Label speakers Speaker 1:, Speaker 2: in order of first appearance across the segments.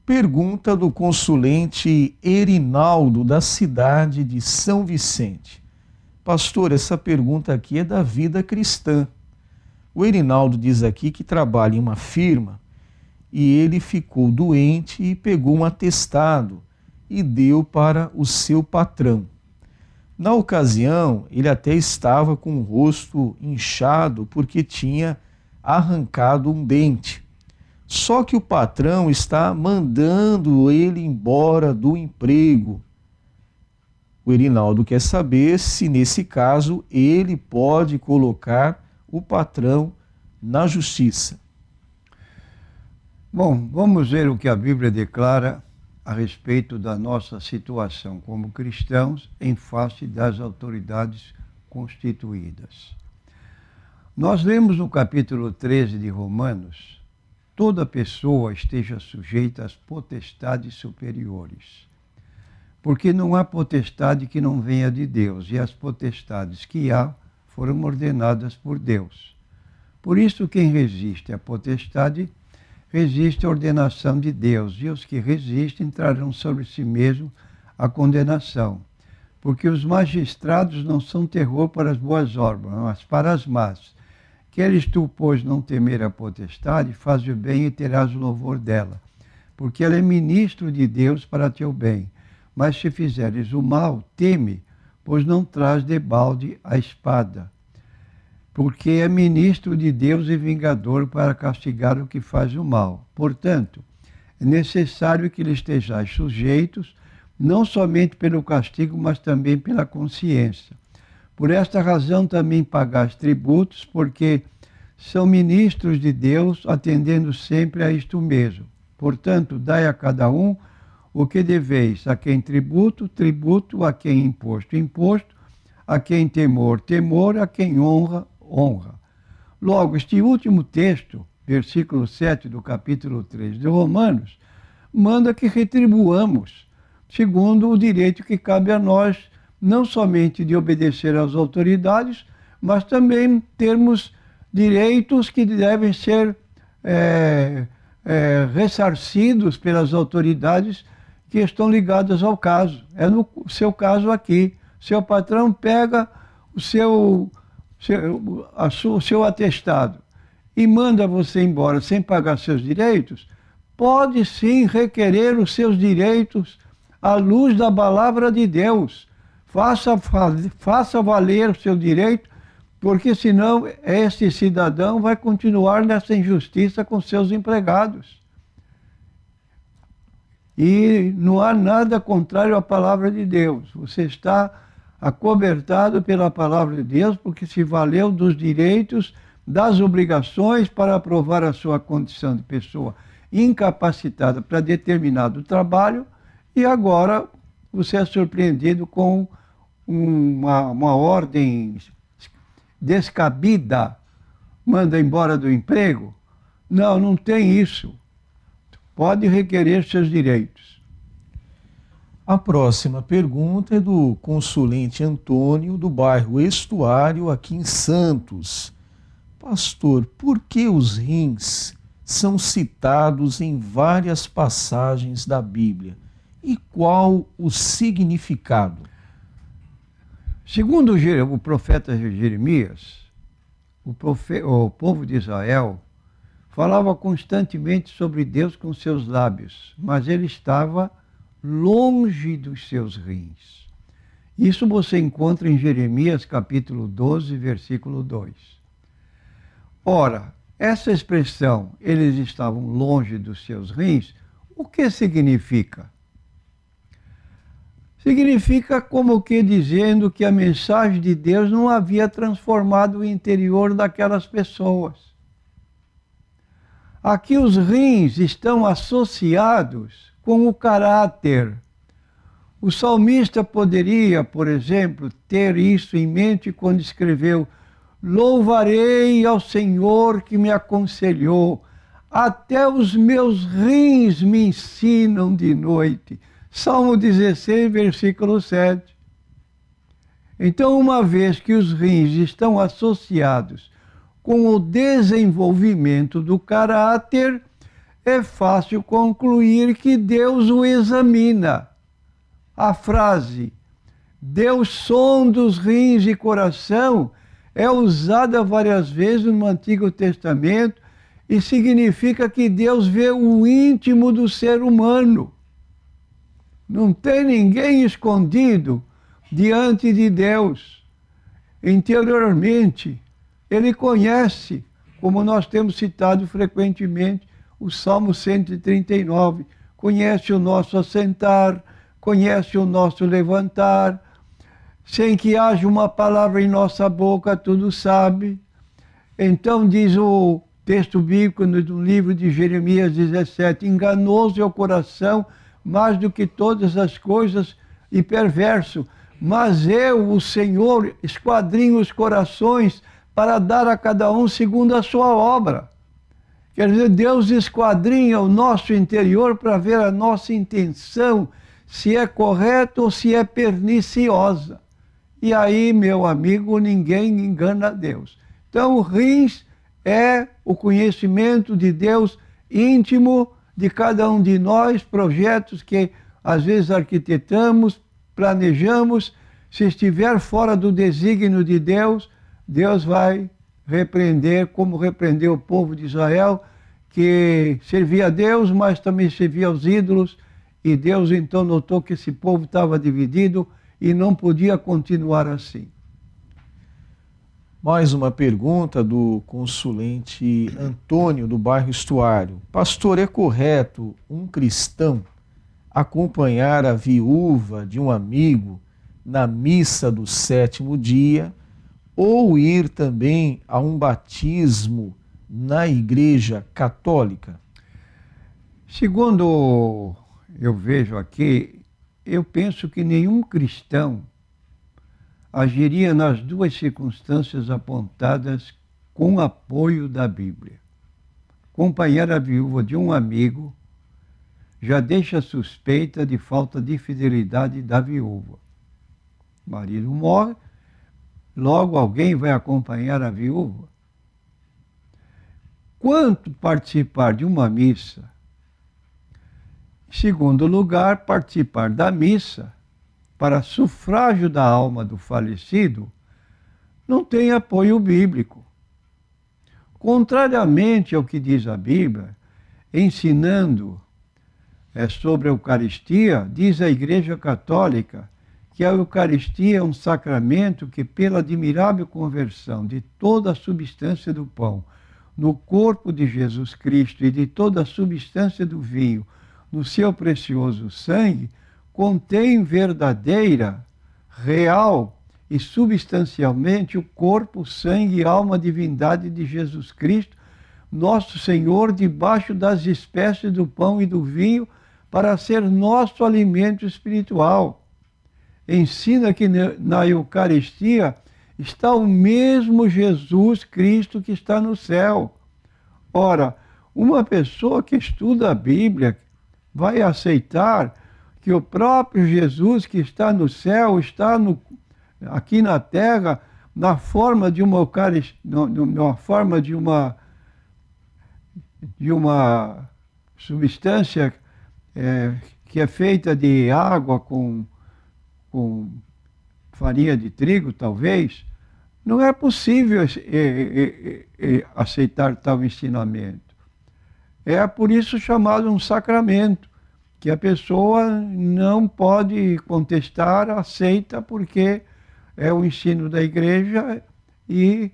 Speaker 1: Pergunta do consulente Erinaldo, da cidade de São Vicente. Pastor, essa pergunta aqui é da vida cristã. O Erinaldo diz aqui que trabalha em uma firma e ele ficou doente e pegou um atestado e deu para o seu patrão. Na ocasião, ele até estava com o rosto inchado porque tinha arrancado um dente. Só que o patrão está mandando ele embora do emprego. O Erinaldo quer saber se, nesse caso, ele pode colocar o patrão na justiça.
Speaker 2: Bom, vamos ver o que a Bíblia declara a respeito da nossa situação como cristãos em face das autoridades constituídas. Nós lemos no capítulo 13 de Romanos: toda pessoa esteja sujeita às potestades superiores, porque não há potestade que não venha de Deus, e as potestades que há foram ordenadas por Deus. Por isso, quem resiste à potestade resiste à ordenação de Deus, e os que resistem trarão sobre si mesmo a condenação. Porque os magistrados não são terror para as boas obras, mas para as más. Queres tu, pois, não temer a potestade, faz o bem e terás o louvor dela, porque ela é ministro de Deus para teu bem. Mas se fizeres o mal, teme, pois não traz debalde a espada, porque é ministro de Deus e vingador para castigar o que faz o mal. Portanto, é necessário que lhe estejais sujeitos, não somente pelo castigo, mas também pela consciência. Por esta razão também pagais tributos, porque são ministros de Deus, atendendo sempre a isto mesmo. Portanto, dai a cada um o que deveis: a quem tributo, tributo; a quem imposto, imposto; a quem temor, temor; a quem honra, honra. Logo, este último texto, versículo 7 do capítulo 3 de Romanos, manda que retribuamos, segundo o direito que cabe a nós, não somente de obedecer às autoridades, mas também termos direitos que devem ser ressarcidos pelas autoridades que estão ligadas ao caso. É no seu caso aqui. Seu patrão pega o seu atestado e manda você embora sem pagar seus direitos, pode sim requerer os seus direitos à luz da palavra de Deus. Faça valer o seu direito, porque senão este cidadão vai continuar nessa injustiça com seus empregados. E não há nada contrário à palavra de Deus. Você está acobertado pela palavra de Deus, porque se valeu dos direitos, das obrigações para provar a sua condição de pessoa incapacitada para determinado trabalho, e agora você é surpreendido com uma ordem descabida, manda embora do emprego. Não, não tem isso. Pode requerer seus direitos.
Speaker 1: A próxima pergunta é do consulente Antônio, do bairro Estuário, aqui em Santos. Pastor, por que os rins são citados em várias passagens da Bíblia? E qual o significado?
Speaker 2: Segundo o profeta Jeremias, o povo de Israel falava constantemente sobre Deus com seus lábios, mas ele estava longe dos seus rins. Isso você encontra em Jeremias capítulo 12, versículo 2. Ora, essa expressão, eles estavam longe dos seus rins, o que significa? Significa como que dizendo que a mensagem de Deus não havia transformado o interior daquelas pessoas. Aqui os rins estão associados com o caráter. O salmista poderia, por exemplo, ter isso em mente quando escreveu: louvarei ao Senhor que me aconselhou, até os meus rins me ensinam de noite. Salmo 16, versículo 7. Então, uma vez que os rins estão associados com o desenvolvimento do caráter, é fácil concluir que Deus o examina. A frase Deus sonda os rins e coração é usada várias vezes no Antigo Testamento e significa que Deus vê o íntimo do ser humano. Não tem ninguém escondido diante de Deus. Interiormente, Ele conhece, como nós temos citado frequentemente, o Salmo 139, conhece o nosso assentar, conhece o nosso levantar, sem que haja uma palavra em nossa boca, tudo sabe. Então diz o texto bíblico no livro de Jeremias 17, enganoso é o coração mais do que todas as coisas e perverso, mas eu, o Senhor, esquadrinho os corações para dar a cada um segundo a sua obra. Quer dizer, Deus esquadrinha o nosso interior para ver a nossa intenção, se é correta ou se é perniciosa. E aí, meu amigo, ninguém engana Deus. Então, o rins é o conhecimento de Deus íntimo de cada um de nós, projetos que às vezes arquitetamos, planejamos. Se estiver fora do desígnio de Deus, Deus vai repreender, como repreendeu o povo de Israel, que servia a Deus, mas também servia aos ídolos. E Deus então notou que esse povo estava dividido e não podia continuar assim.
Speaker 1: Mais uma pergunta do consulente Antônio, do bairro Estuário. Pastor, é correto um cristão acompanhar a viúva de um amigo na missa do sétimo dia ou ir também a um batismo na Igreja Católica?
Speaker 2: Segundo eu vejo aqui, eu penso que nenhum cristão agiria nas duas circunstâncias apontadas com apoio da Bíblia. Acompanhar a viúva de um amigo já deixa suspeita de falta de fidelidade da viúva. O marido morre, logo alguém vai acompanhar a viúva. Quanto participar de uma missa? Em segundo lugar, participar da missa para sufrágio da alma do falecido não tem apoio bíblico. Contrariamente ao que diz a Bíblia, ensinando sobre a Eucaristia, diz a Igreja Católica que a Eucaristia é um sacramento que, pela admirável conversão de toda a substância do pão no corpo de Jesus Cristo e de toda a substância do vinho no seu precioso sangue, contém verdadeira, real e substancialmente o corpo, sangue, alma, divindade de Jesus Cristo, nosso Senhor, debaixo das espécies do pão e do vinho, para ser nosso alimento espiritual. Ensina que na Eucaristia está o mesmo Jesus Cristo que está no céu. Ora, uma pessoa que estuda a Bíblia vai aceitar que o próprio Jesus que está no céu está aqui na terra na forma de uma Eucaristia, na forma de uma substância que é feita de água com farinha de trigo, talvez. Não é possível aceitar tal ensinamento. É por isso chamado um sacramento, que a pessoa não pode contestar, aceita, porque é o ensino da Igreja, e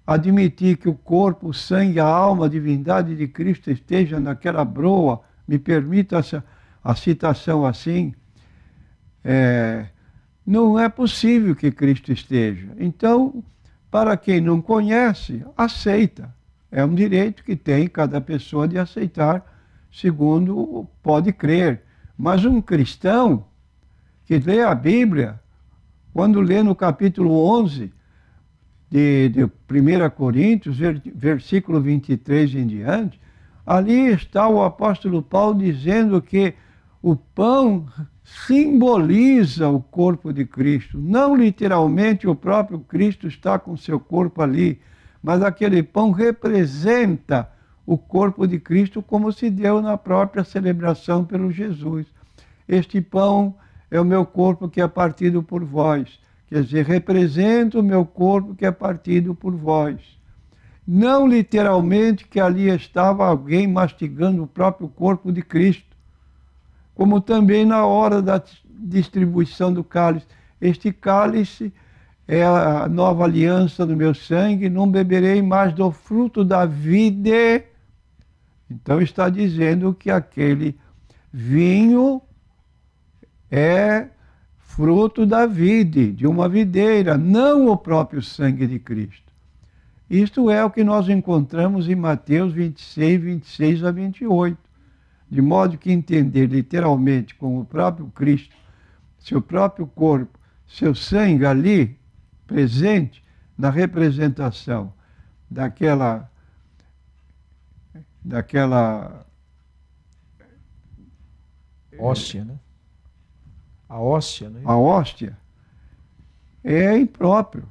Speaker 2: admitir que o corpo, o sangue, a alma, a divindade de Cristo esteja naquela broa, me permita a citação assim, não é possível que Cristo esteja. Então, para quem não conhece, aceita. É um direito que tem cada pessoa de aceitar, segundo pode crer. Mas um cristão que lê a Bíblia, quando lê no capítulo 11 de 1 Coríntios, versículo 23 em diante, ali está o apóstolo Paulo dizendo que o pão simboliza o corpo de Cristo. Não literalmente o próprio Cristo está com seu corpo ali, mas aquele pão representa o corpo de Cristo, como se deu na própria celebração pelo Jesus. Este pão é o meu corpo que é partido por vós. Quer dizer, representa o meu corpo que é partido por vós. Não literalmente que ali estava alguém mastigando o próprio corpo de Cristo, como também na hora da distribuição do cálice. Este cálice é a nova aliança do meu sangue, não beberei mais do fruto da vide. Então está dizendo que aquele vinho é fruto da vide, de uma videira, não o próprio sangue de Cristo. Isto é o que nós encontramos em Mateus 26, 26 a 28. De modo que entender literalmente com o próprio Cristo, seu próprio corpo, seu sangue ali, presente na representação daquela
Speaker 1: hóstia, né? A hóstia, né?
Speaker 2: A hóstia é impróprio.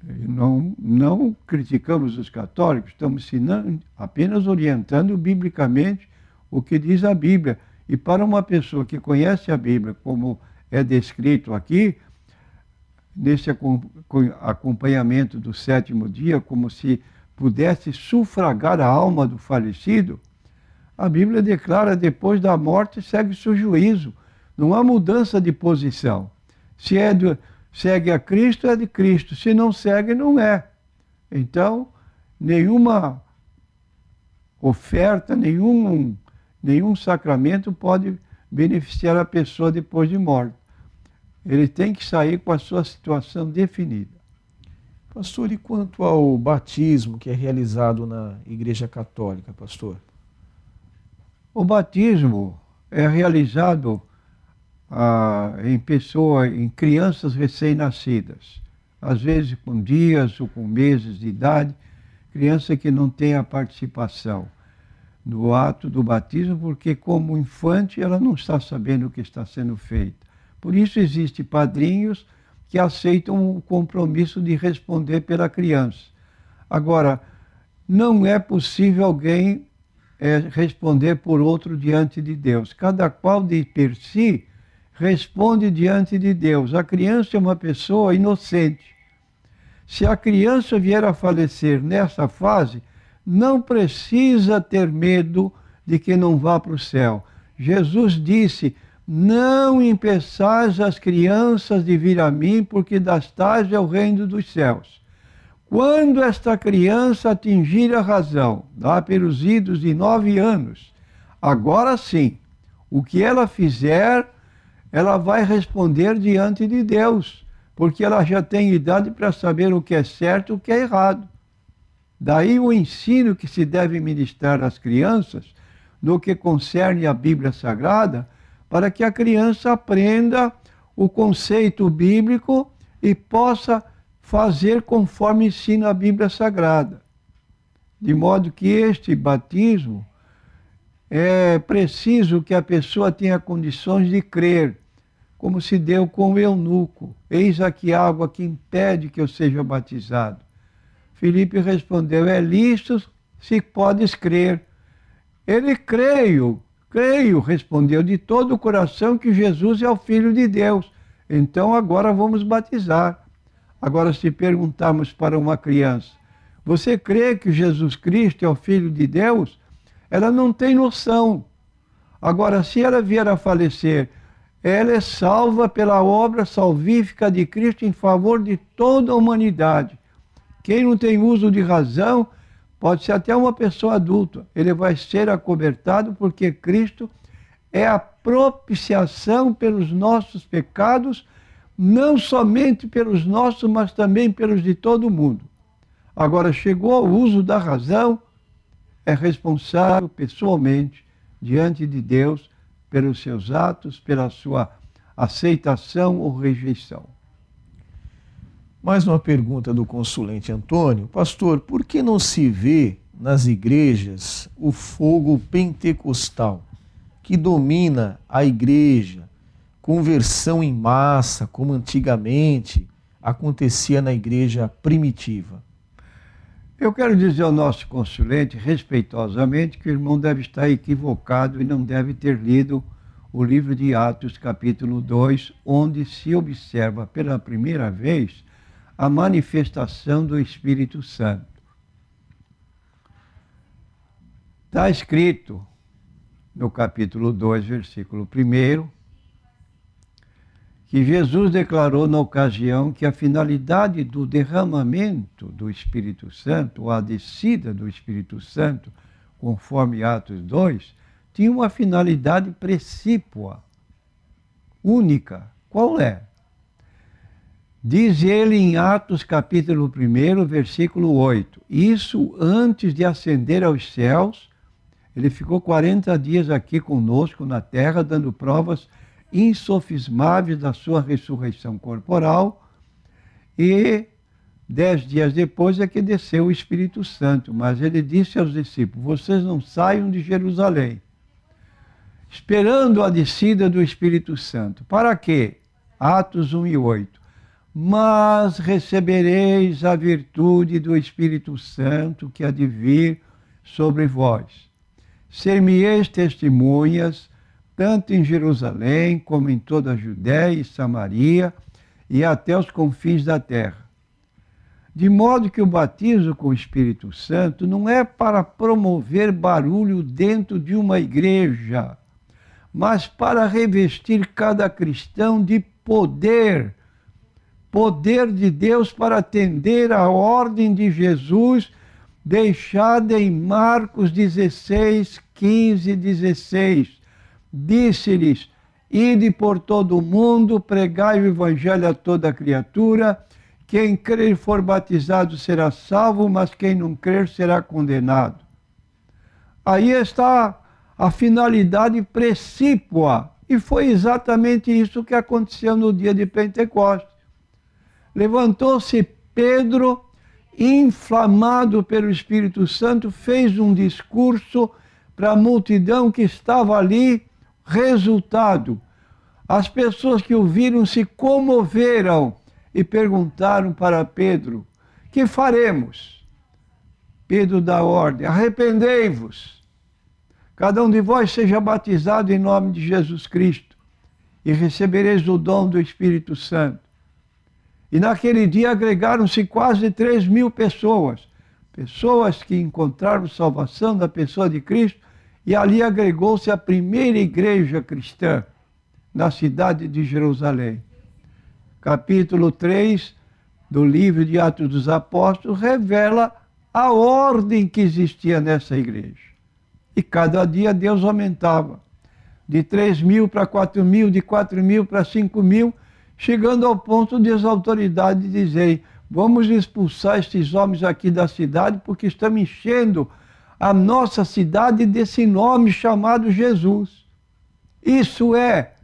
Speaker 2: Não criticamos os católicos, estamos ensinando, apenas orientando biblicamente o que diz a Bíblia. E para uma pessoa que conhece a Bíblia, como é descrito aqui, nesse acompanhamento do sétimo dia, como se pudesse sufragar a alma do falecido, a Bíblia declara: depois da morte segue-se o juízo. Não há mudança de posição. Se segue a Cristo, é de Cristo. Se não segue, não é. Então, nenhuma oferta, nenhum sacramento pode beneficiar a pessoa depois de morte. Ele tem que sair com a sua situação definida.
Speaker 1: Pastor, e quanto ao batismo que é realizado na Igreja Católica, pastor?
Speaker 2: O batismo é realizado em crianças recém-nascidas, às vezes com dias ou com meses de idade, criança que não tem a participação no ato do batismo, porque como infante ela não está sabendo o que está sendo feito. Por isso existem padrinhos que aceitam o compromisso de responder pela criança. Agora, não é possível alguém responder por outro diante de Deus. Cada qual de per si responde diante de Deus. A criança é uma pessoa inocente. Se a criança vier a falecer nessa fase, não precisa ter medo de que não vá para o céu. Jesus disse: não impeçais as crianças de vir a mim, porque das tais é o reino dos céus. Quando esta criança atingir a razão, lá pelos idos de 9 anos, agora sim, o que ela fizer, ela vai responder diante de Deus, porque ela já tem idade para saber o que é certo e o que é errado. Daí o ensino que se deve ministrar às crianças, no que concerne à Bíblia Sagrada, para que a criança aprenda o conceito bíblico e possa fazer conforme ensina a Bíblia Sagrada. De modo que este batismo é preciso que a pessoa tenha condições de crer, como se deu com o eunuco. Eis aqui água que impede que eu seja batizado. Filipe respondeu: é lícito se podes crer. Ele creio, respondeu de todo o coração que Jesus é o Filho de Deus. Então agora vamos batizar. Agora, se perguntarmos para uma criança: você crê que Jesus Cristo é o Filho de Deus? Ela não tem noção. Agora, se ela vier a falecer, ela é salva pela obra salvífica de Cristo em favor de toda a humanidade. Quem não tem uso de razão, pode ser até uma pessoa adulta, ele vai ser acobertado, porque Cristo é a propiciação pelos nossos pecados, não somente pelos nossos, mas também pelos de todo mundo. Agora, chegou ao uso da razão, é responsável pessoalmente diante de Deus pelos seus atos, pela sua aceitação ou rejeição.
Speaker 1: Mais uma pergunta do consulente Antônio. Pastor, por que não se vê nas igrejas o fogo pentecostal que domina a igreja, conversão em massa, como antigamente acontecia na igreja primitiva?
Speaker 2: Eu quero dizer ao nosso consulente, respeitosamente, que o irmão deve estar equivocado e não deve ter lido o livro de Atos, capítulo 2, onde se observa pela primeira vez a manifestação do Espírito Santo. Está escrito no capítulo 2, versículo 1, que Jesus declarou na ocasião que a finalidade do derramamento do Espírito Santo, ou a descida do Espírito Santo, conforme Atos 2, tinha uma finalidade precípua, única. Qual é? Diz ele em Atos capítulo 1, versículo 8, isso antes de ascender aos céus, ele ficou 40 dias aqui conosco na terra, dando provas insofismáveis da sua ressurreição corporal, e 10 dias depois é que desceu o Espírito Santo. Mas ele disse aos discípulos, vocês não saiam de Jerusalém, esperando a descida do Espírito Santo. Para quê? Atos 1 e 8. Mas recebereis a virtude do Espírito Santo que há de vir sobre vós. Ser-me-eis testemunhas, tanto em Jerusalém, como em toda a Judéia e Samaria, e até os confins da terra. De modo que o batismo com o Espírito Santo não é para promover barulho dentro de uma igreja, mas para revestir cada cristão de poder de Deus para atender à ordem de Jesus, deixada em Marcos 16, 15 e 16. Disse-lhes, ide por todo o mundo, pregai o evangelho a toda criatura, quem crer e for batizado será salvo, mas quem não crer será condenado. Aí está a finalidade precípua, e foi exatamente isso que aconteceu no dia de Pentecostes. Levantou-se Pedro, inflamado pelo Espírito Santo, fez um discurso para a multidão que estava ali. Resultado, as pessoas que o viram se comoveram e perguntaram para Pedro, que faremos? Pedro dá ordem, arrependei-vos, cada um de vós seja batizado em nome de Jesus Cristo e recebereis o dom do Espírito Santo. E naquele dia agregaram-se quase 3.000 pessoas, pessoas que encontraram salvação da pessoa de Cristo, e ali agregou-se a primeira igreja cristã na cidade de Jerusalém. Capítulo 3 do livro de Atos dos Apóstolos revela a ordem que existia nessa igreja. E cada dia Deus aumentava, de 3.000 para 4.000, de 4.000 para 5.000, chegando ao ponto de as autoridades dizerem, vamos expulsar estes homens aqui da cidade porque estão enchendo a nossa cidade desse nome chamado Jesus. Isso é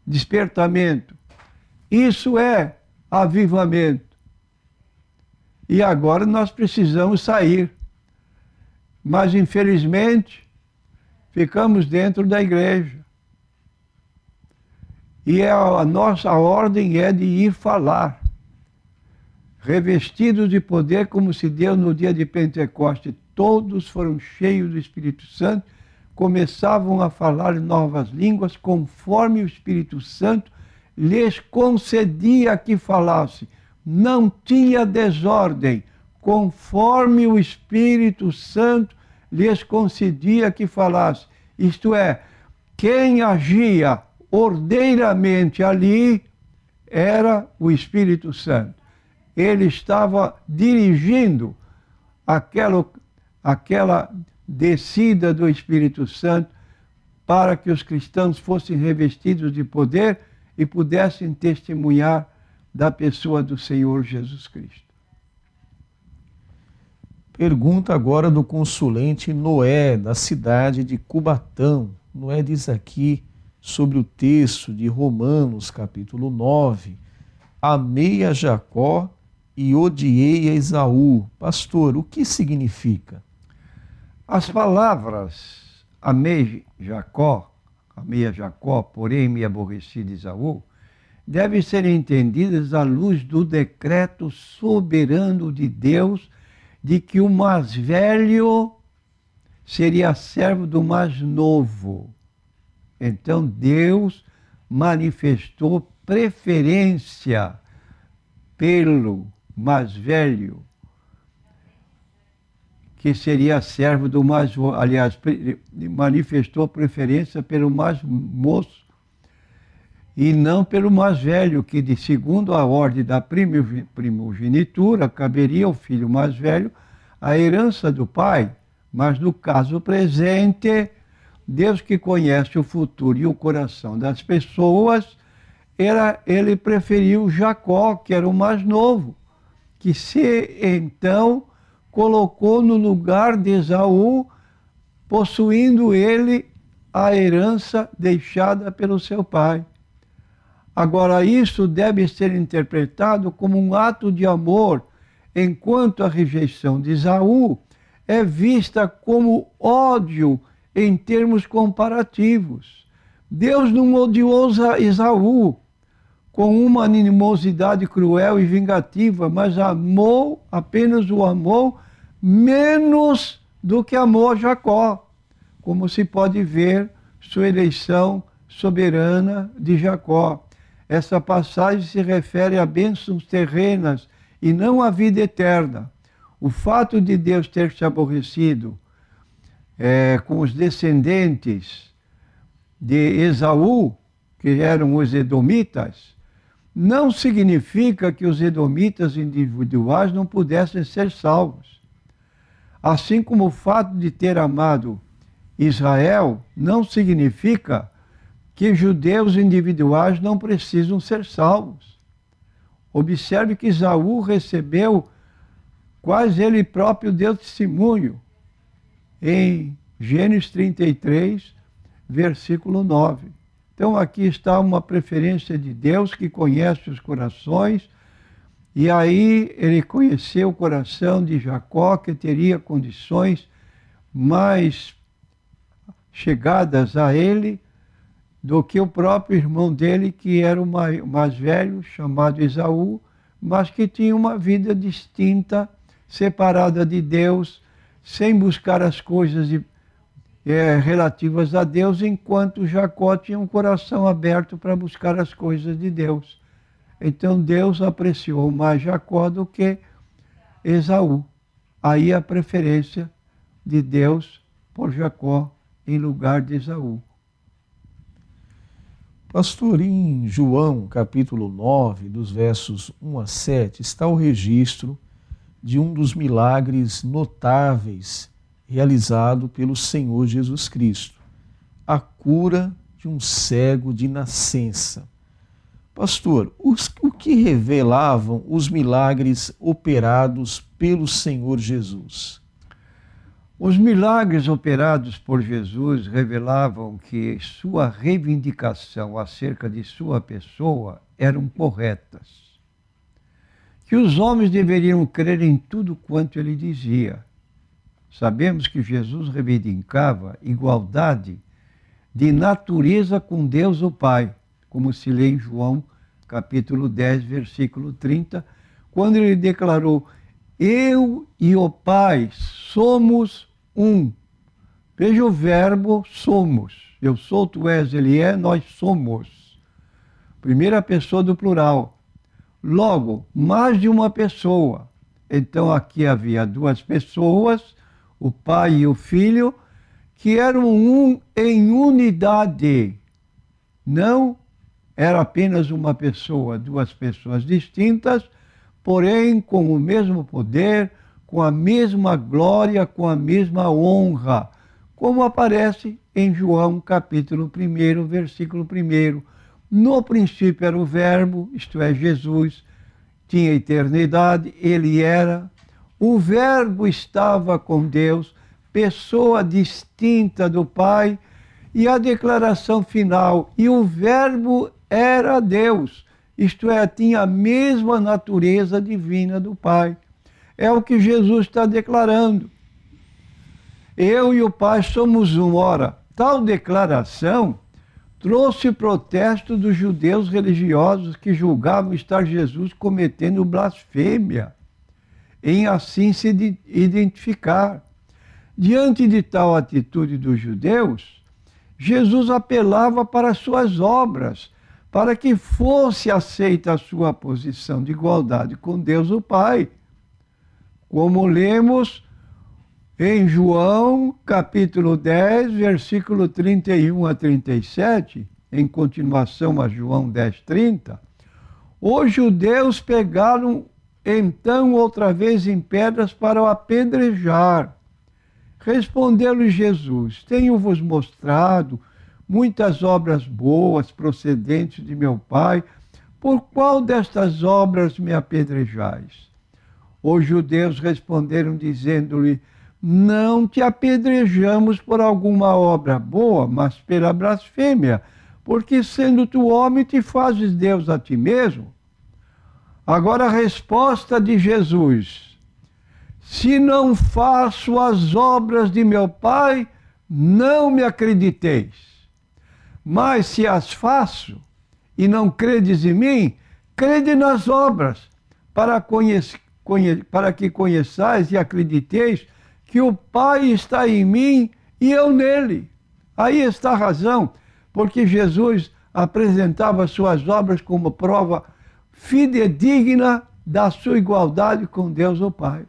Speaker 2: despertamento, isso é avivamento. E agora nós precisamos sair, mas infelizmente ficamos dentro da igreja. E a nossa ordem é de ir falar, revestidos de poder como se deu no dia de Pentecostes. Todos foram cheios do Espírito Santo, começavam a falar novas línguas, conforme o Espírito Santo lhes concedia que falasse. Não tinha desordem, conforme o Espírito Santo lhes concedia que falasse. Isto é, quem agia ordeiramente ali era o Espírito Santo. Ele estava dirigindo aquela descida do Espírito Santo para que os cristãos fossem revestidos de poder e pudessem testemunhar da pessoa do Senhor Jesus Cristo.
Speaker 1: Pergunta agora do consulente Noé, da cidade de Cubatão. Noé diz aqui sobre o texto de Romanos, capítulo 9, amei a Jacó e odiei a Esaú. Pastor, o que significa?
Speaker 2: As palavras amei a Jacó, porém me aborreci de Esaú, devem ser entendidas à luz do decreto soberano de Deus de que o mais velho seria servo do mais novo. Então Deus manifestou preferência pelo mais velho, que seria servo do mais, aliás, manifestou preferência pelo mais moço e não pelo mais velho, que de segundo a ordem da primogenitura caberia ao filho mais velho a herança do pai. Mas no caso presente, Deus, que conhece o futuro e o coração das pessoas, ele preferiu Jacó, que era o mais novo, que se então colocou no lugar de Esaú, possuindo ele a herança deixada pelo seu pai. Agora, isso deve ser interpretado como um ato de amor, enquanto a rejeição de Esaú é vista como ódio em termos comparativos. Deus não odiou Esaú com uma animosidade cruel e vingativa, mas amou, apenas o amou, menos do que amou a Jacó, como se pode ver sua eleição soberana de Jacó. Essa passagem se refere a bênçãos terrenas e não à vida eterna. O fato de Deus ter se aborrecido com os descendentes de Esaú, que eram os edomitas, não significa que os edomitas individuais não pudessem ser salvos. Assim como o fato de ter amado Israel não significa que judeus individuais não precisam ser salvos. Observe que Esaú recebeu, quase ele próprio deu testemunho, em Gênesis 33, versículo 9. Então aqui está uma preferência de Deus que conhece os corações, e aí ele conheceu o coração de Jacó, que teria condições mais chegadas a ele do que o próprio irmão dele, que era o mais velho, chamado Esaú, mas que tinha uma vida distinta, separada de Deus, sem buscar as coisas relativas a Deus, enquanto Jacó tinha um coração aberto para buscar as coisas de Deus. Então Deus apreciou mais Jacó do que Esaú. Aí a preferência de Deus por Jacó em lugar de Esaú.
Speaker 1: Pastor, em João, capítulo 9, dos versos 1 a 7, está o registro de um dos milagres notáveis realizado pelo Senhor Jesus Cristo, a cura de um cego de nascença. Pastor, o que revelavam os milagres operados pelo Senhor Jesus?
Speaker 2: Os milagres operados por Jesus revelavam que sua reivindicação acerca de sua pessoa eram corretas, que os homens deveriam crer em tudo quanto ele dizia. Sabemos que Jesus reivindicava igualdade de natureza com Deus o Pai, como se lê em João capítulo 10, versículo 30, quando ele declarou: eu e o Pai somos um. Veja o verbo somos. Eu sou, tu és, ele é, nós somos. Primeira pessoa do plural. Logo, mais de uma pessoa. Então aqui havia duas pessoas, o Pai e o Filho, que eram um em unidade. Não era apenas uma pessoa, duas pessoas distintas, porém com o mesmo poder, com a mesma glória, com a mesma honra, como aparece em João capítulo 1, versículo 1. No princípio era o Verbo, isto é, Jesus, tinha eternidade, ele era. O Verbo estava com Deus, pessoa distinta do Pai, e a declaração final, e o Verbo era Deus, isto é, tinha a mesma natureza divina do Pai. É o que Jesus está declarando. Eu e o Pai somos um. Ora, tal declaração trouxe protesto dos judeus religiosos que julgavam estar Jesus cometendo blasfêmia. em assim se identificar. Diante de tal atitude dos judeus, Jesus apelava para as suas obras, para que fosse aceita a sua posição de igualdade com Deus o Pai. Como lemos em João, capítulo 10, versículo 31 a 37, em continuação a João 10, 30, os judeus pegaram então outra vez em pedras para o apedrejar. Respondeu-lhe Jesus: tenho-vos mostrado muitas obras boas procedentes de meu Pai, por qual destas obras me apedrejais? Os judeus responderam, dizendo-lhe: não te apedrejamos por alguma obra boa, mas pela blasfêmia, porque sendo tu homem te fazes Deus a ti mesmo. Agora a resposta de Jesus: se não faço as obras de meu Pai, não me acrediteis. Mas se as faço e não credes em mim, crede nas obras, para que conheçais e acrediteis que o Pai está em mim e eu nele. Aí está a razão, porque Jesus apresentava suas obras como prova fidedigna da sua igualdade com Deus o Pai.